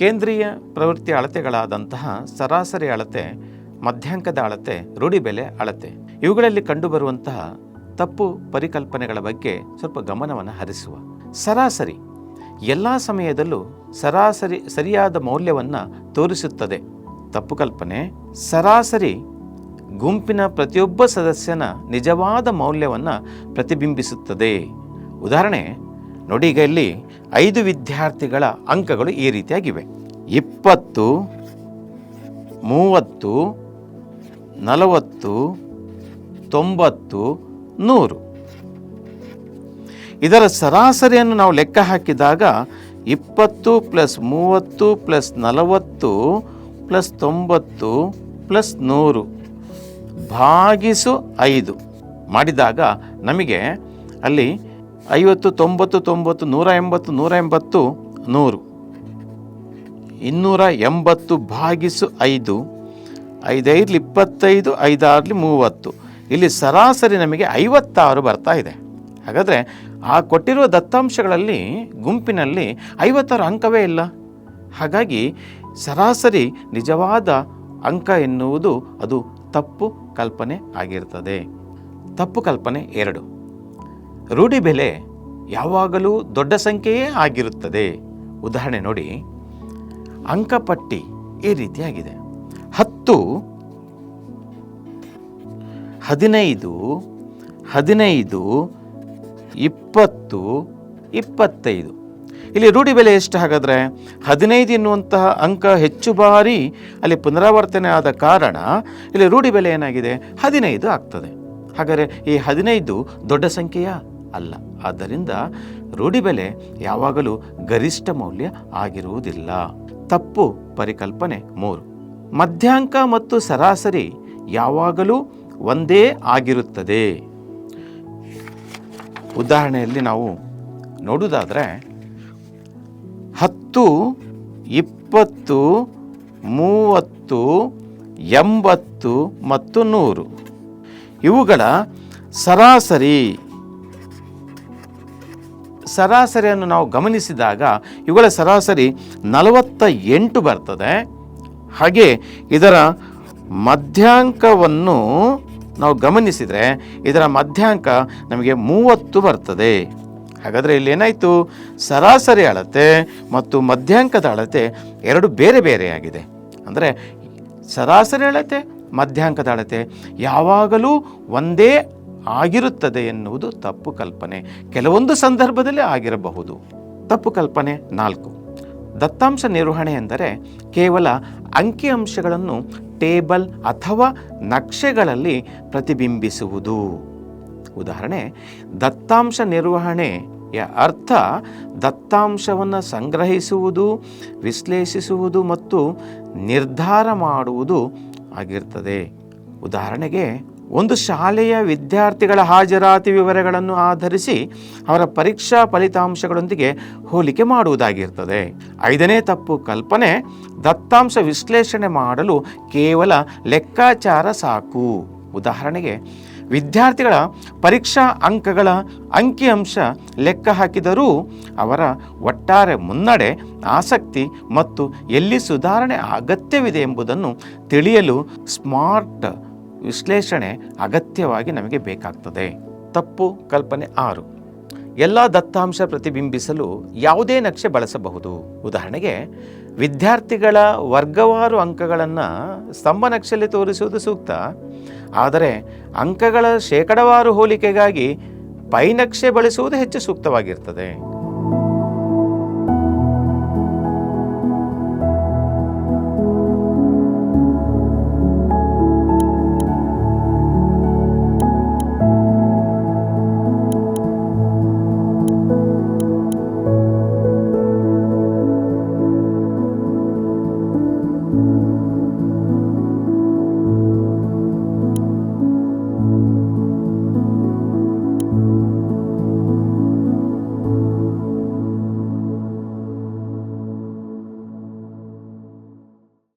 ಕೇಂದ್ರೀಯ ಪ್ರವೃತ್ತಿ ಅಳತೆಗಳಾದಂತಹ ಸರಾಸರಿ ಅಳತೆ, ಮಧ್ಯಾಂಕದ ಅಳತೆ, ರೂಢಿಬೆಲೆ ಅಳತೆ ಇವುಗಳಲ್ಲಿ ಕಂಡುಬರುವಂತಹ ತಪ್ಪು ಪರಿಕಲ್ಪನೆಗಳ ಬಗ್ಗೆ ಸ್ವಲ್ಪ ಗಮನವನ್ನು ಹರಿಸುವ. ಸರಾಸರಿ ಎಲ್ಲ ಸಮಯದಲ್ಲೂ ಸರಿಯಾದ ಮೌಲ್ಯವನ್ನು ತೋರಿಸುತ್ತದೆ. ತಪ್ಪು ಕಲ್ಪನೆ ಸರಾಸರಿ ಗುಂಪಿನ ಪ್ರತಿಯೊಬ್ಬ ಸದಸ್ಯನ ನಿಜವಾದ ಮೌಲ್ಯವನ್ನು ಪ್ರತಿಬಿಂಬಿಸುತ್ತದೆ. ಉದಾಹರಣೆ ನೋಡಿ, ಈಗ ಇಲ್ಲಿ 5 ವಿದ್ಯಾರ್ಥಿಗಳ ಅಂಕಗಳು ಈ ರೀತಿಯಾಗಿವೆ: 20, 30, 40, 90, 100. ಇದರ ಸರಾಸರಿಯನ್ನು ನಾವು ಲೆಕ್ಕ ಹಾಕಿದಾಗ 20 + 30 + 40 + 90 + 100 ಭಾಗಿಸು 5 ಮಾಡಿದಾಗ ನಮಗೆ ಅಲ್ಲಿ 50, 90, 90, 180, 180, 100, 280 ಭಾಗಿಸು 5, 5 5 25, 5 6 30. ಇಲ್ಲಿ ಸರಾಸರಿ ನಮಗೆ 56 ಬರ್ತಾ ಇದೆ. ಹಾಗಾದರೆ ಆ ಕೊಟ್ಟಿರುವ ದತ್ತಾಂಶಗಳಲ್ಲಿ ಗುಂಪಿನಲ್ಲಿ 56 ಅಂಕವೇ ಇಲ್ಲ. ಹಾಗಾಗಿ ಸರಾಸರಿ ನಿಜವಾದ ಅಂಕ ಎನ್ನುವುದು ಅದು ತಪ್ಪು ಕಲ್ಪನೆ ಆಗಿರ್ತದೆ. ತಪ್ಪು ಕಲ್ಪನೆ 2, ರೂಢಿಬೆಲೆ ಯಾವಾಗಲೂ ದೊಡ್ಡ ಸಂಖ್ಯೆಯೇ ಆಗಿರುತ್ತದೆ. ಉದಾಹರಣೆ ನೋಡಿ, ಅಂಕಪಟ್ಟಿ ಈ ರೀತಿಯಾಗಿದೆ: 10, 15, 15, 20, 25. ಇಲ್ಲಿ ರೂಢಿಬೆಲೆ ಎಷ್ಟು? ಹಾಗಾದರೆ 15 ಎನ್ನುವಂತಹ ಅಂಕ ಹೆಚ್ಚು ಬಾರಿ ಅಲ್ಲಿ ಪುನರಾವರ್ತನೆ ಆದ ಕಾರಣ ಇಲ್ಲಿ ರೂಢಿಬೆಲೆ ಏನಾಗಿದೆ? 15 ಆಗ್ತದೆ. ಹಾಗಾದರೆ ಈ 15 ದೊಡ್ಡ ಸಂಖ್ಯೆಯ ಅಲ್ಲ. ಆದ್ದರಿಂದ ರೂಢಿಬೆಲೆ ಯಾವಾಗಲೂ ಗರಿಷ್ಠ ಮೌಲ್ಯ ಆಗಿರುವುದಿಲ್ಲ. ತಪ್ಪು ಪರಿಕಲ್ಪನೆ 3, ಮಧ್ಯಾಂಕ ಮತ್ತು ಸರಾಸರಿ ಯಾವಾಗಲೂ ಒಂದೇ ಆಗಿರುತ್ತದೆ. ಉದಾಹರಣೆಯಲ್ಲಿ ನಾವು ನೋಡುವುದಾದರೆ 10, 20, 30, 80 ಮತ್ತು 100 ಇವುಗಳ ಸರಾಸರಿಯನ್ನು ನಾವು ಗಮನಿಸಿದಾಗ ಇವುಗಳ ಸರಾಸರಿ 48 ಬರ್ತದೆ. ಹಾಗೆ ಇದರ ಮಧ್ಯಾಂಕವನ್ನು ನಾವು ಗಮನಿಸಿದರೆ ಇದರ ಮಧ್ಯಾಂಕ ನಮಗೆ 30 ಬರ್ತದೆ. ಹಾಗಾದರೆ ಇಲ್ಲಿ ಏನಾಯಿತು? ಸರಾಸರಿ ಅಳತೆ ಮತ್ತು ಮಧ್ಯಾಂಕದ ಅಳತೆ ಎರಡು ಬೇರೆ ಬೇರೆಯಾಗಿದೆ. ಅಂದರೆ ಸರಾಸರಿ ಅಳತೆ, ಮಧ್ಯಾಂಕದ ಅಳತೆ ಯಾವಾಗಲೂ ಒಂದೇ ಆಗಿರುತ್ತದೆ ಎನ್ನುವುದು ತಪ್ಪು ಕಲ್ಪನೆ. ಕೆಲವೊಂದು ಸಂದರ್ಭದಲ್ಲಿ ಆಗಿರಬಹುದು. ತಪ್ಪು ಕಲ್ಪನೆ 4, ದತ್ತಾಂಶ ನಿರ್ವಹಣೆ ಎಂದರೆ ಕೇವಲ ಅಂಕಿಅಂಶಗಳನ್ನು ಟೇಬಲ್ ಅಥವಾ ನಕ್ಷೆಗಳಲ್ಲಿ ಪ್ರತಿಬಿಂಬಿಸುವುದು. ಉದಾಹರಣೆ, ದತ್ತಾಂಶ ನಿರ್ವಹಣೆಯ ಅರ್ಥ ದತ್ತಾಂಶವನ್ನು ಸಂಗ್ರಹಿಸುವುದು, ವಿಶ್ಲೇಷಿಸುವುದು ಮತ್ತು ನಿರ್ಧಾರ ಮಾಡುವುದು ಆಗಿರ್ತದೆ. ಉದಾಹರಣೆಗೆ, ಒಂದು ಶಾಲೆಯ ವಿದ್ಯಾರ್ಥಿಗಳ ಹಾಜರಾತಿ ವಿವರಗಳನ್ನು ಆಧರಿಸಿ ಅವರ ಪರೀಕ್ಷಾ ಫಲಿತಾಂಶಗಳೊಂದಿಗೆ ಹೋಲಿಕೆ ಮಾಡುವುದಾಗಿರ್ತದೆ. 5ನೇ ತಪ್ಪು ಕಲ್ಪನೆ, ದತ್ತಾಂಶ ವಿಶ್ಲೇಷಣೆ ಮಾಡಲು ಕೇವಲ ಲೆಕ್ಕಾಚಾರ ಸಾಕು. ಉದಾಹರಣೆಗೆ, ವಿದ್ಯಾರ್ಥಿಗಳ ಪರೀಕ್ಷಾ ಅಂಕಗಳ ಅಂಕಿಅಂಶ ಲೆಕ್ಕ ಹಾಕಿದರೂ ಅವರ ಒಟ್ಟಾರೆ ಮುನ್ನಡೆ, ಆಸಕ್ತಿ ಮತ್ತು ಎಲ್ಲಿ ಸುಧಾರಣೆ ಅಗತ್ಯವಿದೆ ಎಂಬುದನ್ನು ತಿಳಿಯಲು ಸ್ಮಾರ್ಟ್ ವಿಶ್ಲೇಷಣೆ ಅಗತ್ಯವಾಗಿ ನಮಗೆ ಬೇಕಾಗ್ತದೆ. ತಪ್ಪು ಕಲ್ಪನೆ 6, ಎಲ್ಲ ದತ್ತಾಂಶ ಪ್ರತಿಬಿಂಬಿಸಲು ಯಾವುದೇ ನಕ್ಷೆ ಬಳಸಬಹುದು. ಉದಾಹರಣೆಗೆ, ವಿದ್ಯಾರ್ಥಿಗಳ ವರ್ಗವಾರು ಅಂಕಗಳನ್ನು ಸ್ತಂಭ ನಕ್ಷೆಯಲ್ಲಿ ತೋರಿಸುವುದು ಸೂಕ್ತ. ಆದರೆ ಅಂಕಗಳ ಶೇಕಡವಾರು ಹೋಲಿಕೆಗಾಗಿ ಪೈ ನಕ್ಷೆ ಬಳಸುವುದು ಹೆಚ್ಚು ಸೂಕ್ತವಾಗಿರ್ತದೆ.